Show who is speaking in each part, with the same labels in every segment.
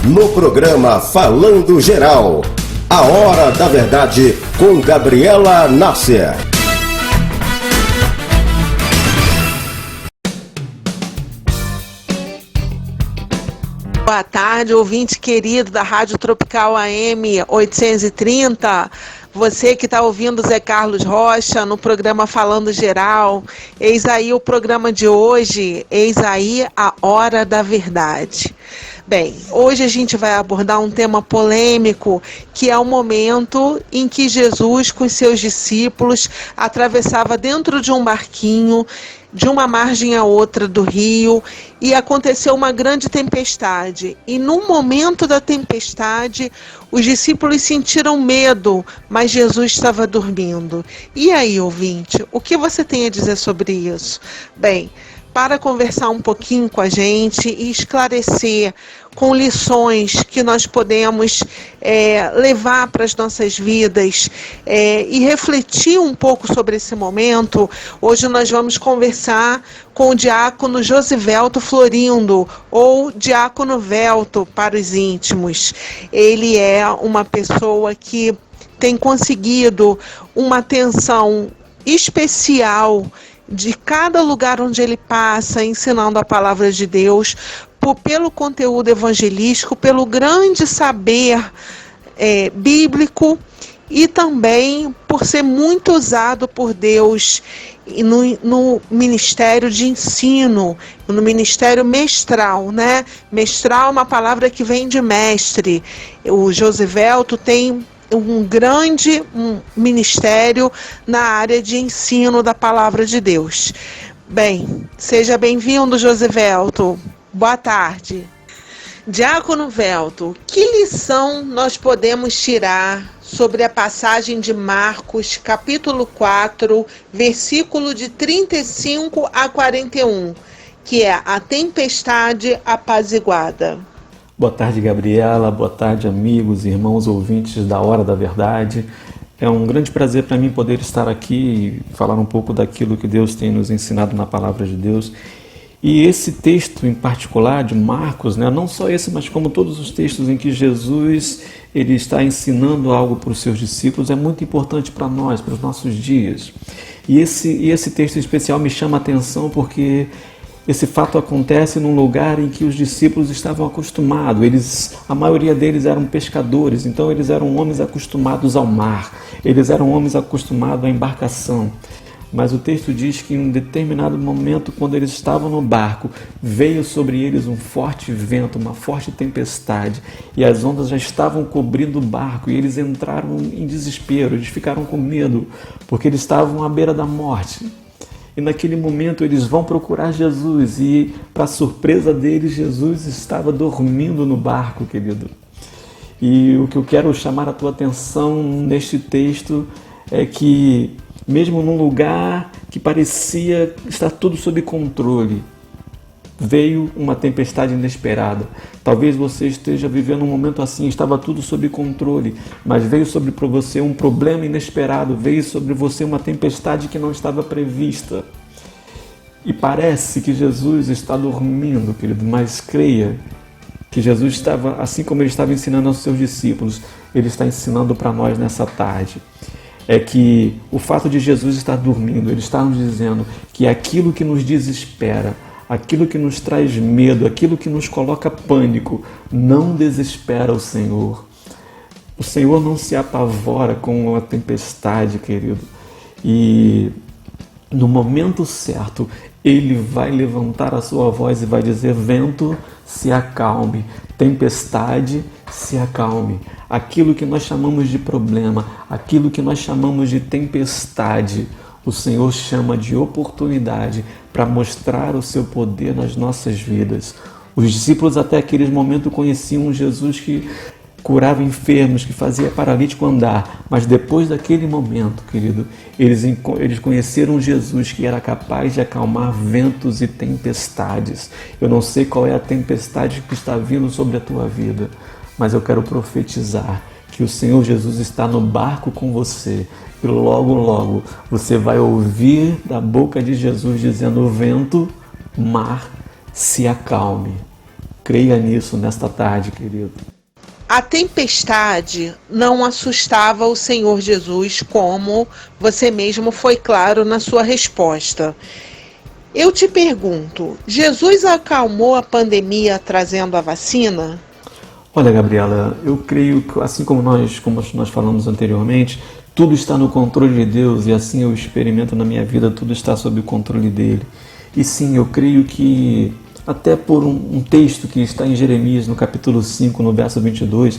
Speaker 1: no programa Falando Geral. A Hora da Verdade com Gabriela Nácia.
Speaker 2: Boa tarde, ouvinte querido da Rádio Tropical AM 830. Você que está ouvindo Zé Carlos Rocha no programa Falando Geral. Eis aí o programa de hoje, eis aí a Hora da Verdade. Bem, hoje a gente vai abordar um tema polêmico, que é o momento em que Jesus, com seus discípulos, atravessava dentro de um barquinho, de uma margem a outra do rio, e aconteceu uma grande tempestade. E no momento da tempestade, os discípulos sentiram medo, mas Jesus estava dormindo. E aí, ouvinte, o que você tem a dizer sobre isso? Bem, para conversar um pouquinho com a gente e esclarecer com lições que nós podemos levar para as nossas vidas e refletir um pouco sobre esse momento, hoje nós vamos conversar com o diácono Josivelto Florindo, ou diácono Velto para os íntimos. Ele é uma pessoa que tem conseguido uma atenção especial de cada lugar onde ele passa, ensinando a palavra de Deus, pelo conteúdo evangelístico, pelo grande saber bíblico e também por ser muito usado por Deus no ministério de ensino, no ministério mestral, né? Mestral é uma palavra que vem de mestre. O Josivelto tem um grande ministério na área de ensino da palavra de Deus. Bem, seja bem-vindo, Josivelto. Boa tarde. Diácono Velto, que lição nós podemos tirar sobre a passagem de Marcos, capítulo 4, versículo de 35 a 41, que é a tempestade apaziguada?
Speaker 3: Boa tarde, Gabriela. Boa tarde, amigos, irmãos, ouvintes da Hora da Verdade. É um grande prazer para mim poder estar aqui e falar um pouco daquilo que Deus tem nos ensinado na Palavra de Deus. E esse texto em particular de Marcos, né, não só esse, mas como todos os textos em que Jesus ele está ensinando algo para os seus discípulos, é muito importante para nós, para os nossos dias. E esse texto em especial me chama a atenção porque esse fato acontece num lugar em que os discípulos estavam acostumados. A maioria deles eram pescadores, então eles eram homens acostumados ao mar, eles eram homens acostumados à embarcação. Mas o texto diz que em um determinado momento, quando eles estavam no barco, veio sobre eles um forte vento, uma forte tempestade, e as ondas já estavam cobrindo o barco, e eles entraram em desespero, eles ficaram com medo, porque eles estavam à beira da morte. E naquele momento eles vão procurar Jesus e, para surpresa deles, Jesus estava dormindo no barco, querido. E o que eu quero chamar a tua atenção neste texto é que, mesmo num lugar que parecia estar tudo sob controle, veio uma tempestade inesperada. Talvez você esteja vivendo um momento assim, estava tudo sob controle, mas veio sobre você um problema inesperado, veio sobre você uma tempestade que não estava prevista. E parece que Jesus está dormindo, querido, mas creia que Jesus estava, assim como ele estava ensinando aos seus discípulos, ele está ensinando para nós nessa tarde. É que o fato de Jesus estar dormindo, ele está nos dizendo que aquilo que nos desespera, aquilo que nos traz medo, aquilo que nos coloca pânico, não desespera o Senhor. O Senhor não se apavora com uma tempestade, querido. E no momento certo, Ele vai levantar a sua voz e vai dizer: vento, se acalme, tempestade, se acalme. Aquilo que nós chamamos de problema, aquilo que nós chamamos de tempestade, o Senhor chama de oportunidade para mostrar o seu poder nas nossas vidas. Os discípulos até aquele momento conheciam um Jesus que curava enfermos, que fazia paralítico andar, mas depois daquele momento, querido, eles conheceram Jesus que era capaz de acalmar ventos e tempestades. Eu não sei qual é a tempestade que está vindo sobre a tua vida, mas eu quero profetizar que o Senhor Jesus está no barco com você e logo, logo você vai ouvir da boca de Jesus dizendo: vento, mar, se acalme. Creia nisso nesta tarde, querido.
Speaker 2: A tempestade não assustava o Senhor Jesus, como você mesmo foi claro na sua resposta. Eu te pergunto, Jesus acalmou a pandemia trazendo a vacina?
Speaker 3: Olha, Gabriela, eu creio que, assim como nós falamos anteriormente, tudo está no controle de Deus e assim eu experimento na minha vida, tudo está sob o controle dele. E sim, eu creio que, até por um texto que está em Jeremias, no capítulo 5, no verso 22,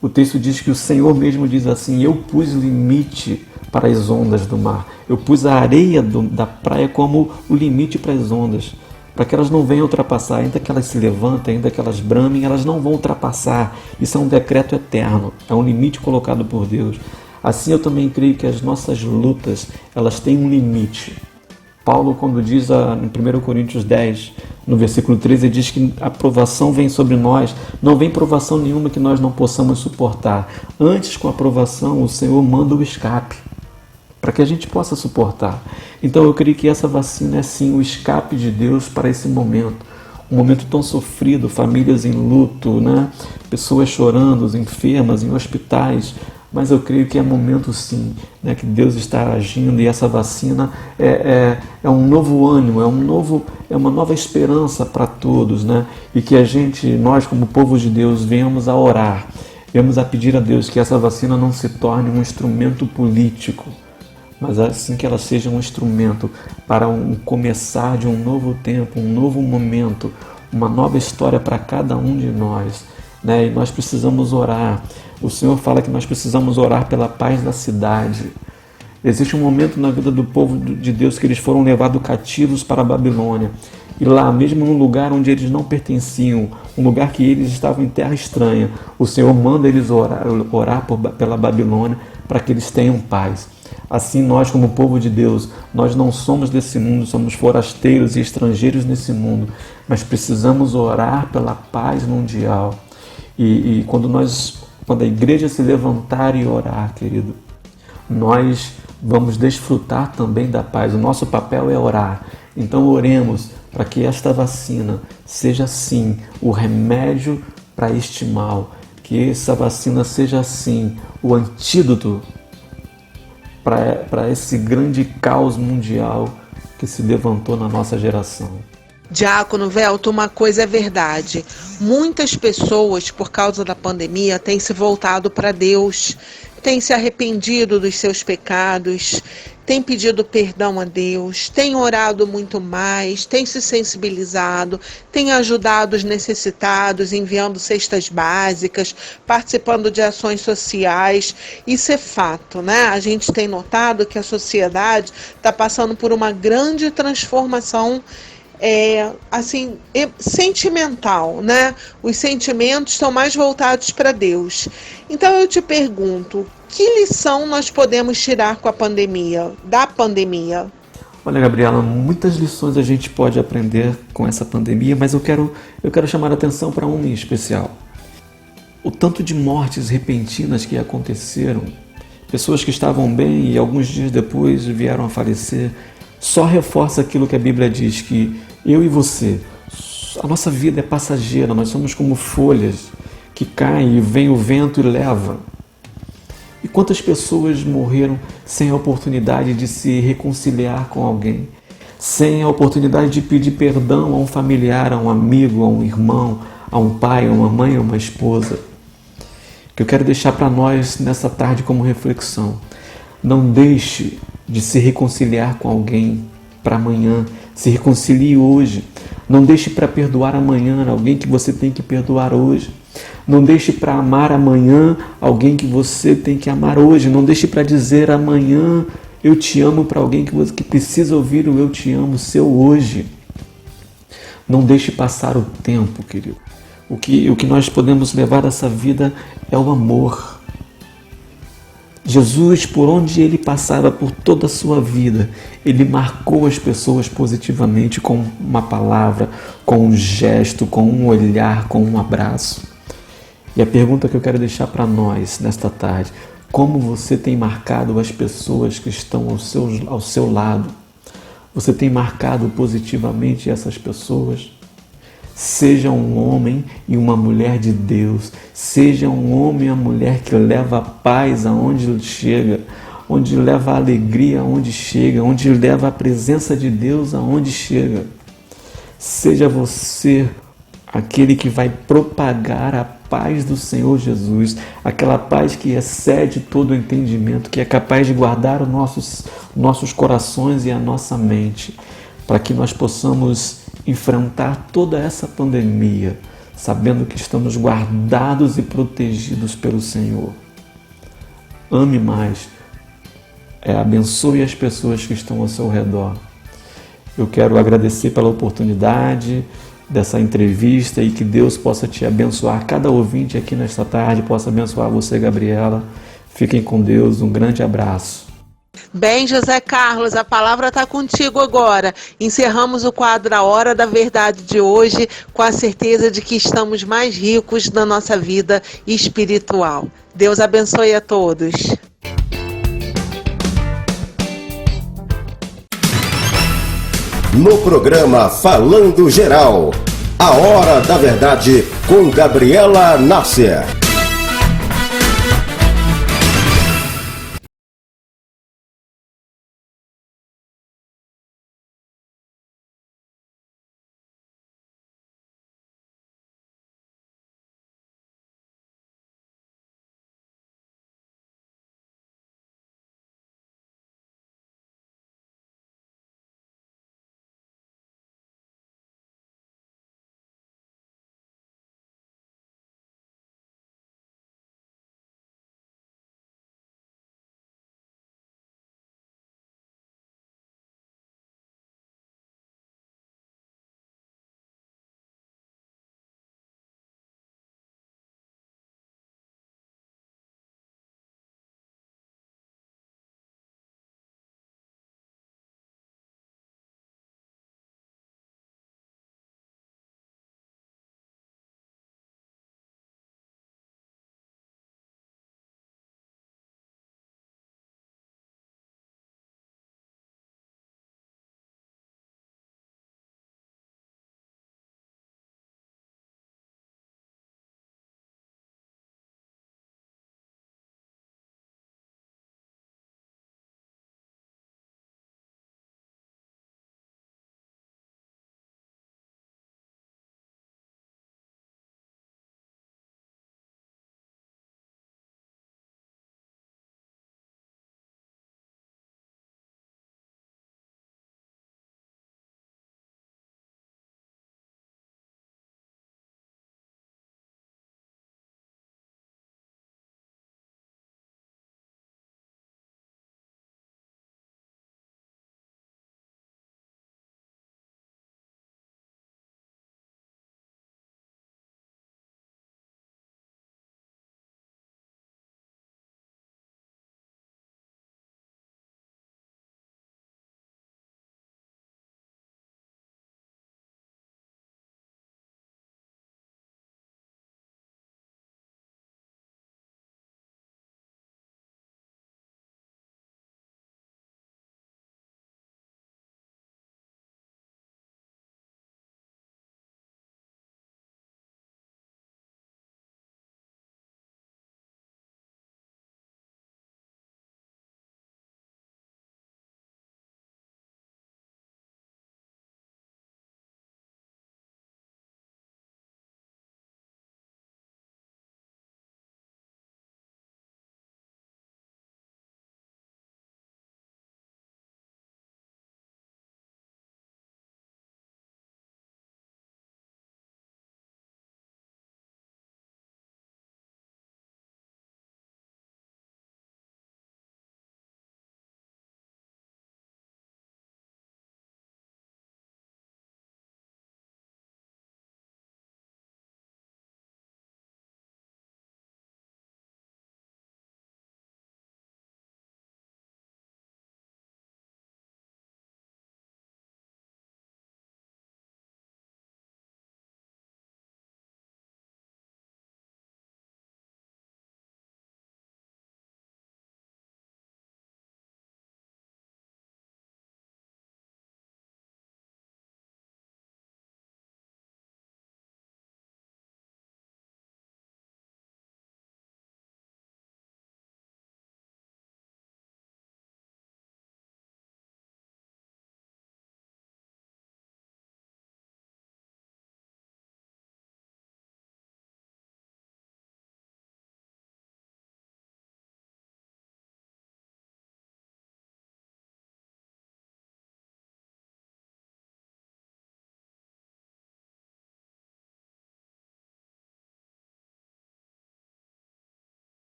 Speaker 3: o texto diz que o Senhor mesmo diz assim: eu pus limite para as ondas do mar, eu pus a areia da praia como o limite para as ondas, para que elas não venham ultrapassar, ainda que elas se levantem, ainda que elas bramem, elas não vão ultrapassar. Isso é um decreto eterno, é um limite colocado por Deus. Assim eu também creio que as nossas lutas, elas têm um limite. Paulo, quando diz em 1 Coríntios 10, no versículo 13, ele diz que a provação vem sobre nós, não vem provação nenhuma que nós não possamos suportar. Antes, com a provação, o Senhor manda o escape, para que a gente possa suportar. Então eu creio que essa vacina é sim o escape de Deus para esse momento. Um momento tão sofrido, famílias em luto, né? Pessoas chorando, enfermas, em hospitais. Mas eu creio que é momento sim, né, que Deus está agindo, e essa vacina é um novo ânimo, é uma nova esperança para todos, né? E que nós como povo de Deus, venhamos a orar, venhamos a pedir a Deus que essa vacina não se torne um instrumento político, mas assim que ela seja um instrumento para um começar de um novo tempo, um novo momento, uma nova história para cada um de nós, né? E nós precisamos orar. O Senhor fala que nós precisamos orar pela paz da cidade. Existe um momento na vida do povo de Deus que eles foram levados cativos para a Babilônia. E lá, mesmo num lugar onde eles não pertenciam, um lugar que eles estavam em terra estranha, o Senhor manda eles orar pela Babilônia para que eles tenham paz. Assim nós, como povo de Deus, nós não somos desse mundo, somos forasteiros e estrangeiros nesse mundo, mas precisamos orar pela paz mundial. E quando a igreja se levantar e orar, querido, nós vamos desfrutar também da paz. O nosso papel é orar. Então oremos para que esta vacina seja sim o remédio para este mal, que essa vacina seja sim o antídoto para esse grande caos mundial que se levantou na nossa geração.
Speaker 2: Diácono Velto, uma coisa é verdade. Muitas pessoas, por causa da pandemia, têm se voltado para Deus, têm se arrependido dos seus pecados, têm pedido perdão a Deus, têm orado muito mais, têm se sensibilizado, têm ajudado os necessitados, enviando cestas básicas, participando de ações sociais. Isso é fato, né? A gente tem notado que a sociedade está passando por uma grande transformação sentimental, né? Os sentimentos estão mais voltados para Deus. Então eu te pergunto, que lição nós podemos tirar com a pandemia, da pandemia?
Speaker 3: Olha, Gabriela, muitas lições a gente pode aprender com essa pandemia, mas eu quero chamar a atenção para uma em especial. O tanto de mortes repentinas que aconteceram, pessoas que estavam bem e alguns dias depois vieram a falecer, só reforça aquilo que a Bíblia diz, que eu e você, a nossa vida é passageira, nós somos como folhas que caem e vem o vento e leva. E quantas pessoas morreram sem a oportunidade de se reconciliar com alguém, sem a oportunidade de pedir perdão a um familiar, a um amigo, a um irmão, a um pai, a uma mãe, a uma esposa. Que eu quero deixar para nós nessa tarde como reflexão. Não deixe de se reconciliar com alguém para amanhã. Se reconcilie hoje. Não deixe para perdoar amanhã alguém que você tem que perdoar hoje. Não deixe para amar amanhã alguém que você tem que amar hoje. Não deixe para dizer amanhã eu te amo para alguém que precisa ouvir o eu te amo seu hoje. Não deixe passar o tempo, querido. O que nós podemos levar dessa vida é o amor. Jesus, por onde ele passava, por toda a sua vida, ele marcou as pessoas positivamente com uma palavra, com um gesto, com um olhar, com um abraço. E a pergunta que eu quero deixar para nós nesta tarde: como você tem marcado as pessoas que estão ao seu lado? Você tem marcado positivamente essas pessoas? Seja um homem e uma mulher de Deus. Seja um homem e uma mulher que leva a paz aonde chega, onde leva a alegria aonde chega, onde leva a presença de Deus aonde chega. Seja você aquele que vai propagar a paz do Senhor Jesus, aquela paz que excede todo o entendimento, que é capaz de guardar os nossos corações e a nossa mente, para que nós possamos enfrentar toda essa pandemia, sabendo que estamos guardados e protegidos pelo Senhor. Ame mais, abençoe as pessoas que estão ao seu redor. Eu quero agradecer pela oportunidade dessa entrevista e que Deus possa te abençoar, cada ouvinte aqui nesta tarde possa abençoar você, Gabriela. Fiquem com Deus, um grande abraço.
Speaker 2: Bem, José Carlos, a palavra está contigo agora. Encerramos o quadro A Hora da Verdade de hoje com a certeza de que estamos mais ricos na nossa vida espiritual. Deus abençoe a todos.
Speaker 1: No programa Falando Geral, A Hora da Verdade com Gabriela Nasser.